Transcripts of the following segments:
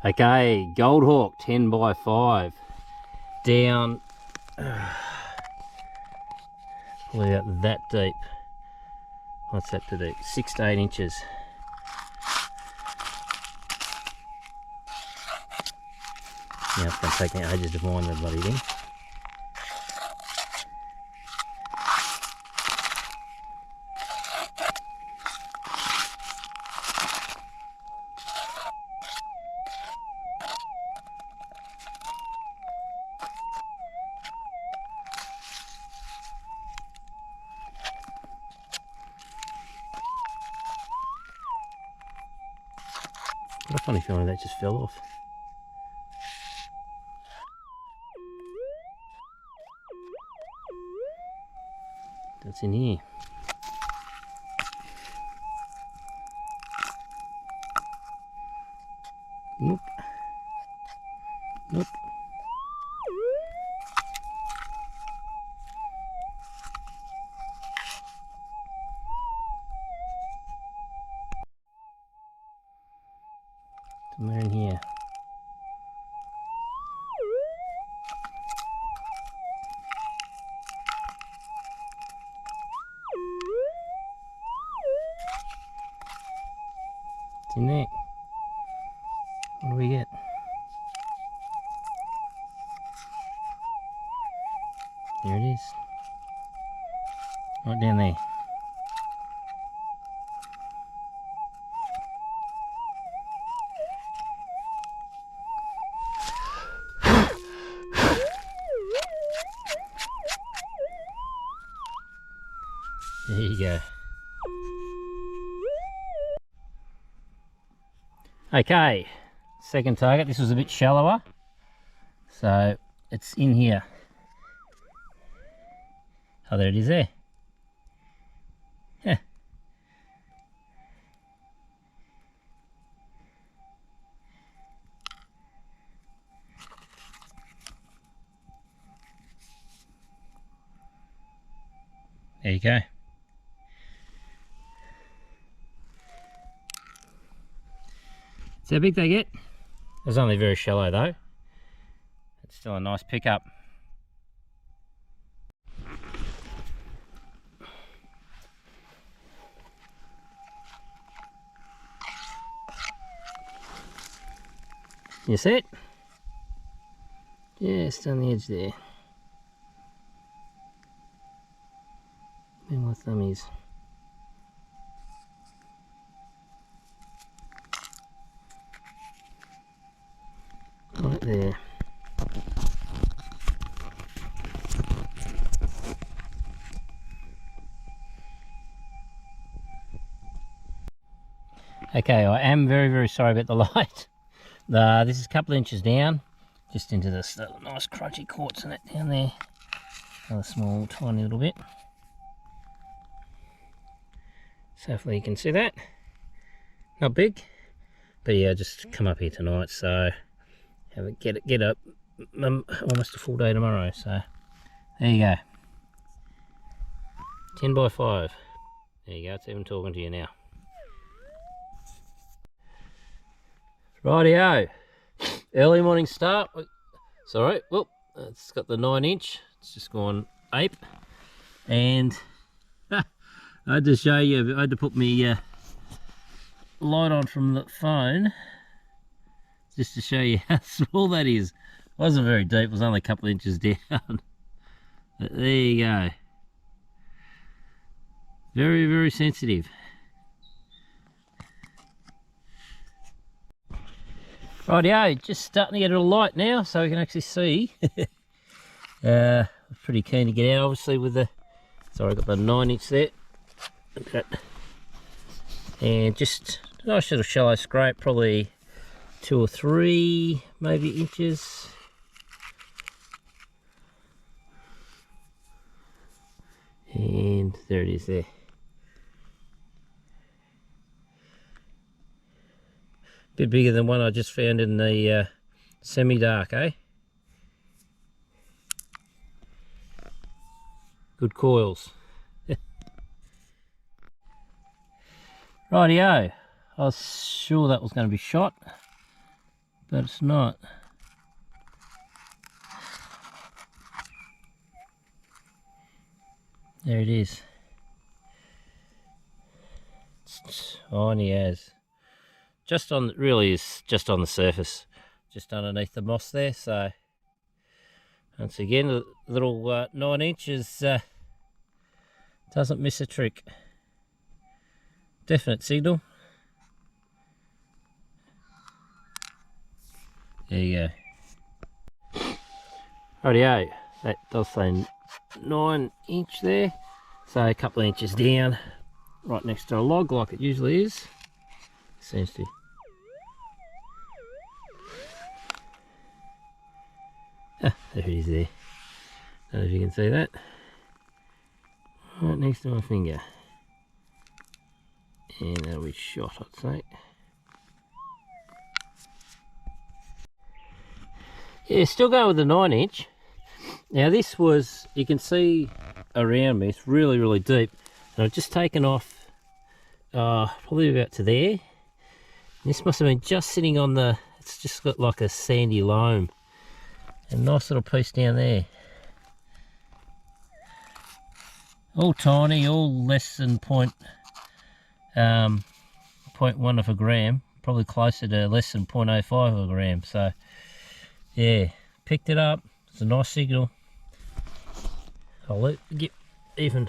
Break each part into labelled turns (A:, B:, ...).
A: Okay, Goldhawk 10 by 5 down probably about that deep. What's that to deep? 6 to 8 inches. Now it's going to take me ages to find the bloody thing. Got a funny feeling that just fell off. That's in here. Nope. Nope. Somewhere in here. It's in there. What do we get? There it is. Right down there. There you go. Okay, second target. This was a bit shallower, so it's in here. Oh, there it is there. Yeah. There you go. See how big they get? It was only very shallow though. It's still a nice pickup. You see it? Just on the edge there. Where my thumb is. Right there. Okay, I am very sorry about the light. This is a couple of inches down, just into this little nice crunchy quartz in it down there. Another small, tiny little bit. So hopefully you can see that. Not big, but yeah, just come up here tonight, so have it get up almost a full day tomorrow. So there you go. 10 by 5. There you go. It's even talking to you now. Rightio, early morning start. Sorry, well, it's got the 9-inch. It's just gone ape, and I had to show you. I had to put my light on from the phone just to show you how small that is. It wasn't very deep. It was only a couple of inches down. But there you go. Very sensitive. Rightio, just starting to get a little light now, so we can actually see. Pretty keen to get out, obviously, with the. Sorry, I got the 9-inch there. Okay. And just a nice little shallow scrape, probably 2 or 3 maybe inches. And there it is there. Bit bigger than one I just found in the semi-dark, eh? Good coils. Rightio, I was sure that was going to be shot, but it's not. There it is. It's tiny as. Just on, really is just on the surface, just underneath the moss there. So once again, the little 9 inches doesn't miss a trick. Definite signal. There you go. Rightio, that does say 9 inch there. So a couple of inches down, right next to a log like it usually is. Seems to. Ah, there it is there. Don't know if you can see that. Right next to my finger. And that'll be shot, I'd say. Yeah, still going with the 9 inch. Now this was, you can see around me, it's really, really deep. And I've just taken off probably about to there. This must have been just sitting on the, it's just got like a sandy loam. A nice little piece down there. All tiny, all less than 0.1 of a gram. Probably closer to less than 0.05 of a gram. So yeah, picked it up. It's a nice signal. I'll let get even.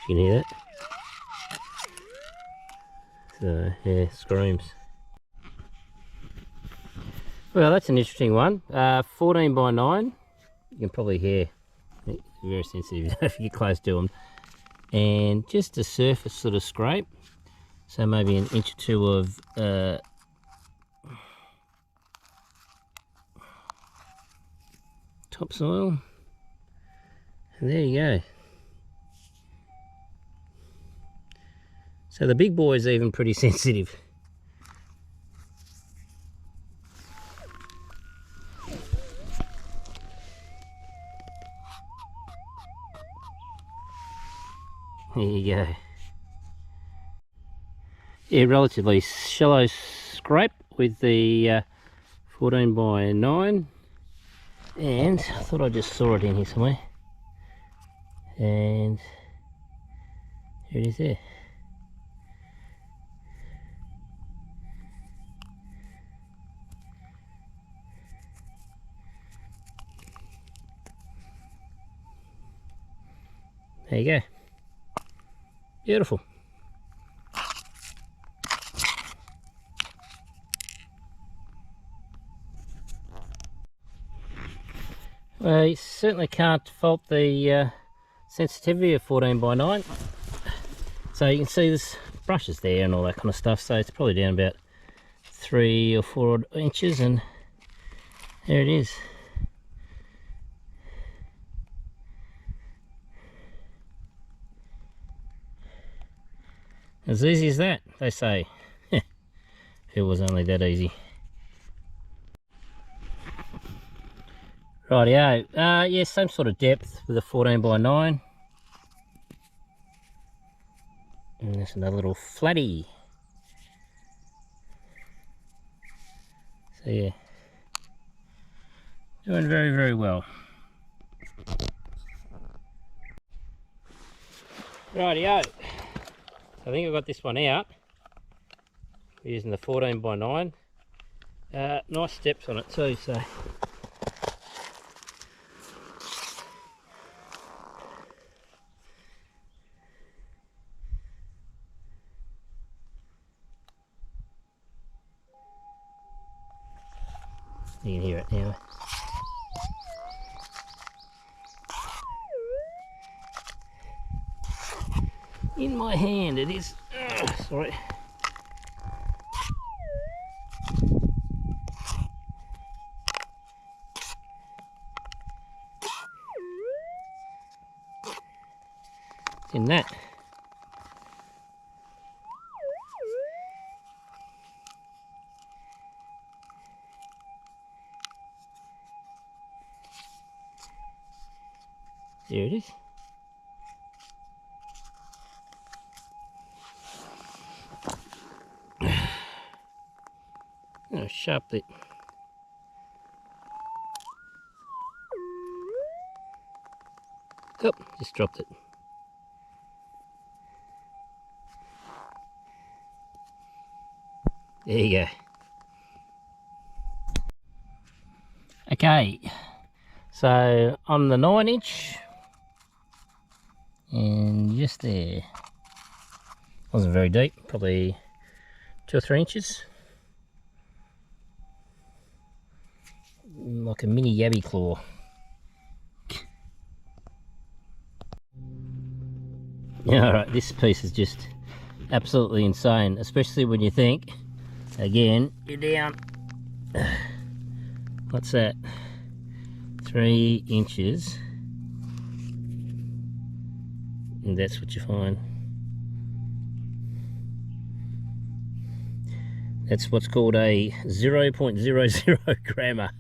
A: You can hear that? So yeah, screams. Well, that's an interesting one. 14 by 9. You can probably hear. Very sensitive if you get close to them. And just a surface sort of scrape. So maybe an inch or two of topsoil. And there you go. So the big boy is even pretty sensitive. There you go. Yeah, relatively shallow scrape with the 14 by 9. And I thought I just saw it in here somewhere. And here it is there. There you go. Beautiful. Well, you certainly can't fault the sensitivity of 14 by 9. So you can see there's brushes there and all that kind of stuff. So it's probably down about 3 or 4 inches, and there it is. As easy as that, they say. It was only that easy. Rightio. Yeah, same sort of depth with a 14 by 9. And there's another little flatty. So yeah, doing very, very well. Rightio. I think I've got this one out using the 14 by 9. Nice steps on it too, so. You can hear it now. In my hand it is. Sorry. It's in that. There it is. Oh, sharp it. Oh, just dropped it. There you go. Okay, so on the 9-inch, and just there, wasn't very deep, probably 2 or 3 inches, like a mini yabby claw. Alright, this piece is just absolutely insane, especially when you think, again, you're down, what's that, 3 inches, and that's what you find. That's what's called a 0.00 grammer.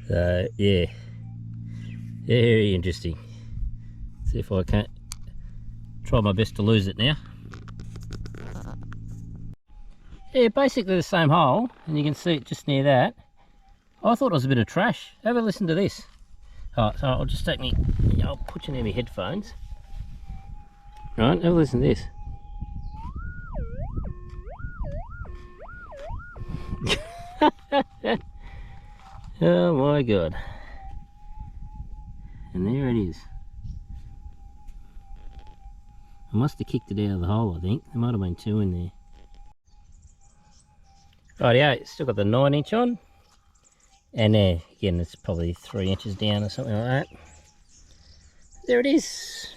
A: So yeah, very interesting. See if I can't try my best to lose it now. Yeah, basically the same hole, and you can see it just near that. I thought it was a bit of trash. Have a listen to this. Alright, so I'll just take me, I'll put you near my headphones. Right, have a listen to this. Oh my god. And there it is. I must have kicked it out of the hole, I think. There might have been 2 in there. Rightio, still got the 9-inch on. And there, again, it's probably 3 inches down or something like that. There it is.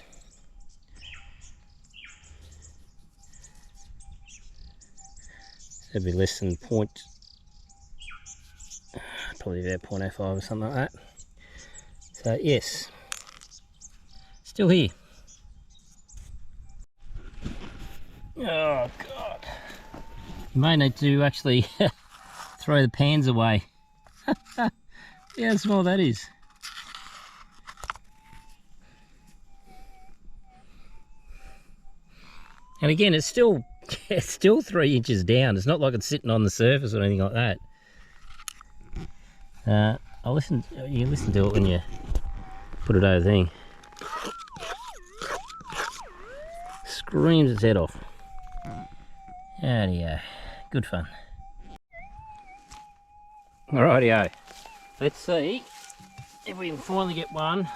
A: That'd be less than probably about 0.05 or something like that. So yes, still here. Oh god, you may need to actually throw the pans away. Yeah, how small that is. And again, it's still 3 inches down. It's not like it's sitting on the surface or anything like that. You listen to it when you put it over the thing. Screams its head off. Rightio, good fun. Rightio, let's see if we can finally get one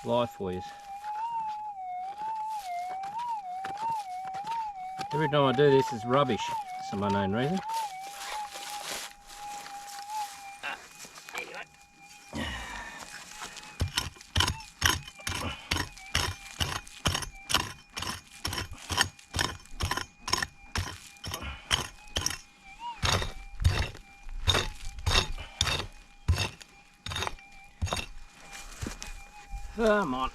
A: live for you. Every time I do this is rubbish for some unknown reason. There you go. Come on.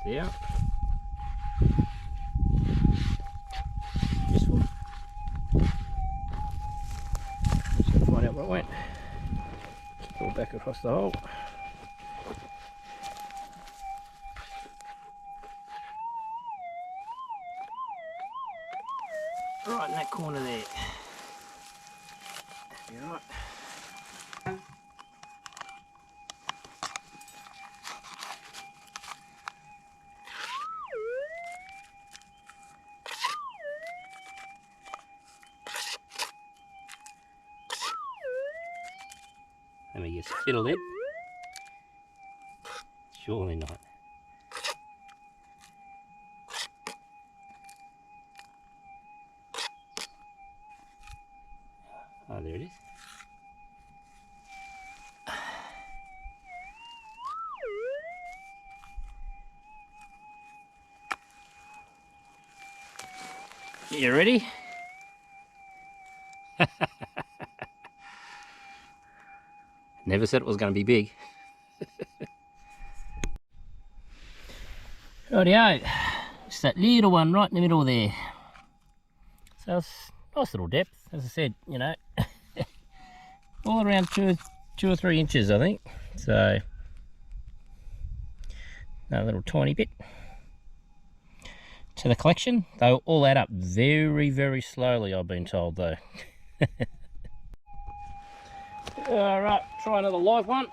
A: Yeah. This one. Just find out where it went. Pull back across the hole. Right in that corner there. That'd be right. Let me just fiddle it. Surely not. Oh, there it is. You ready? Never said it was going to be big. Rightio, just that little one right in the middle there. So it's a nice little depth, as I said, you know, all around 2 or 3 inches, I think. So, a little tiny bit. to the collection. They'll all add up very, very slowly, I've been told though. Alright, try another live one.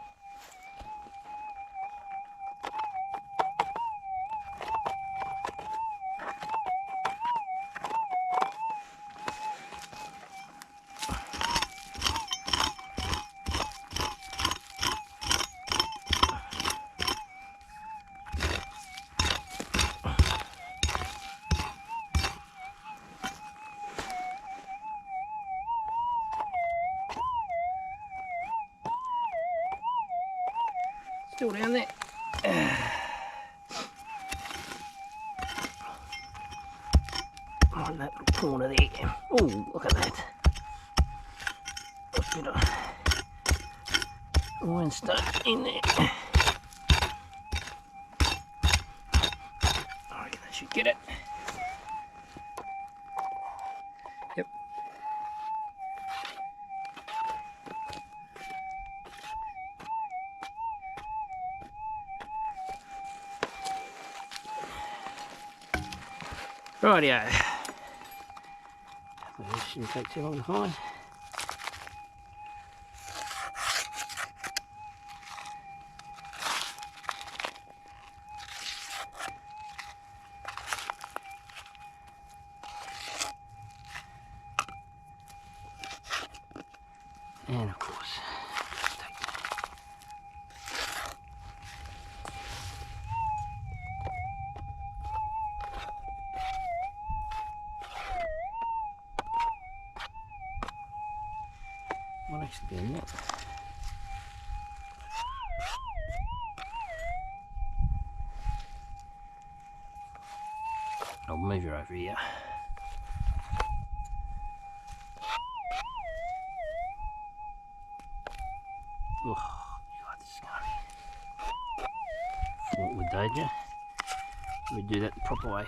A: Still down there. On that little corner there. Oh, look at that. A bit of iron stuck in there. I reckon that should get it. Yep. Rightio. This shouldn't take too long to find. And of course, take that. What actually be in that? I'll move you over here. Oh, God, this is gonna be fraught with danger. We do that the proper way.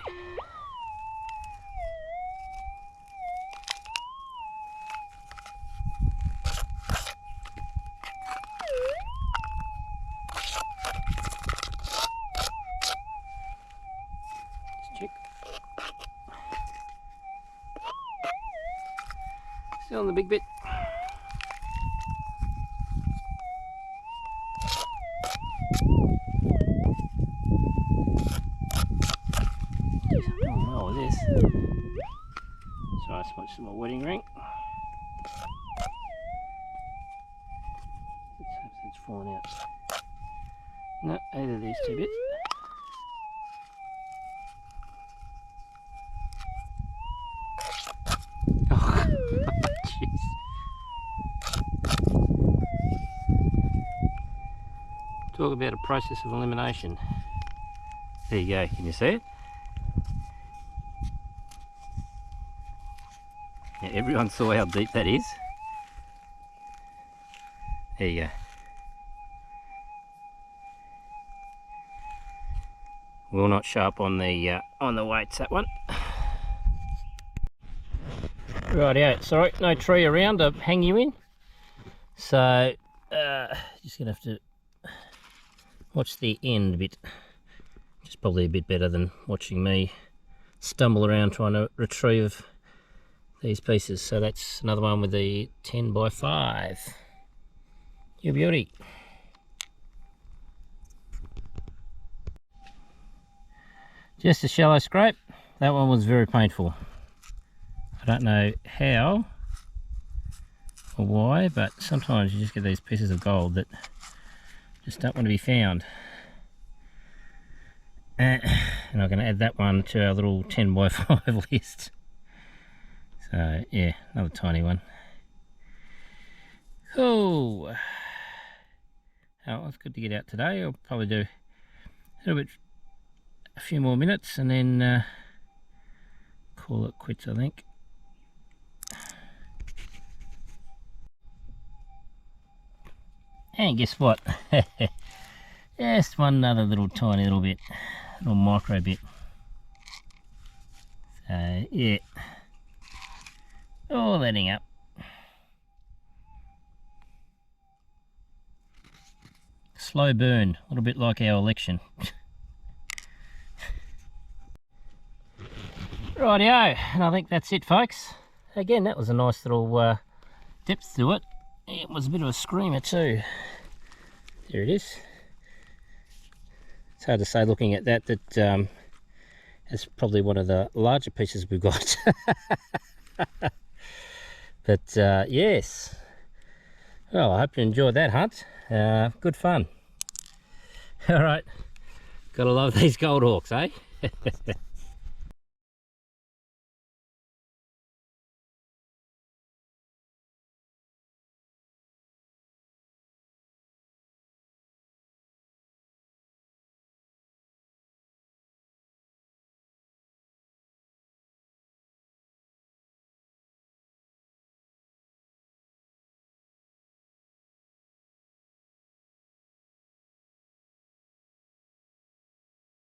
A: Just check. Still on the big bit. Oh, well, this. So I smudged some more wedding ring. Let's hope it's fallen out. No, either of these two bits. Oh, jeez. Talk about a process of elimination. There you go, can you see it? Yeah, everyone saw how deep that is. There you go. Will not show up on the weights, that one. Rightio, sorry, no tree around to hang you in. So just gonna have to watch the end a bit. Just probably a bit better than watching me stumble around trying to retrieve these pieces. So that's another one with the 10x5. You beauty. Just a shallow scrape. That one was very painful. I don't know how or why, but sometimes you just get these pieces of gold that just don't want to be found. And I'm going to add that one to our little 10x5 list. So yeah, another tiny one. Cool. Oh, it's good to get out today. I'll probably do a few more minutes and then call it quits, I think. And guess what? Just one other little tiny little bit, little micro bit. So yeah, all letting up. Slow burn, a little bit like our election. Rightio, and I think that's it, folks. Again, that was a nice little depth to it. It was a bit of a screamer too. There it is. It's hard to say looking at that it's probably one of the larger pieces we've got. But yes, well, I hope you enjoyed that hunt. Good fun. All right, gotta love these Goldhawks, eh?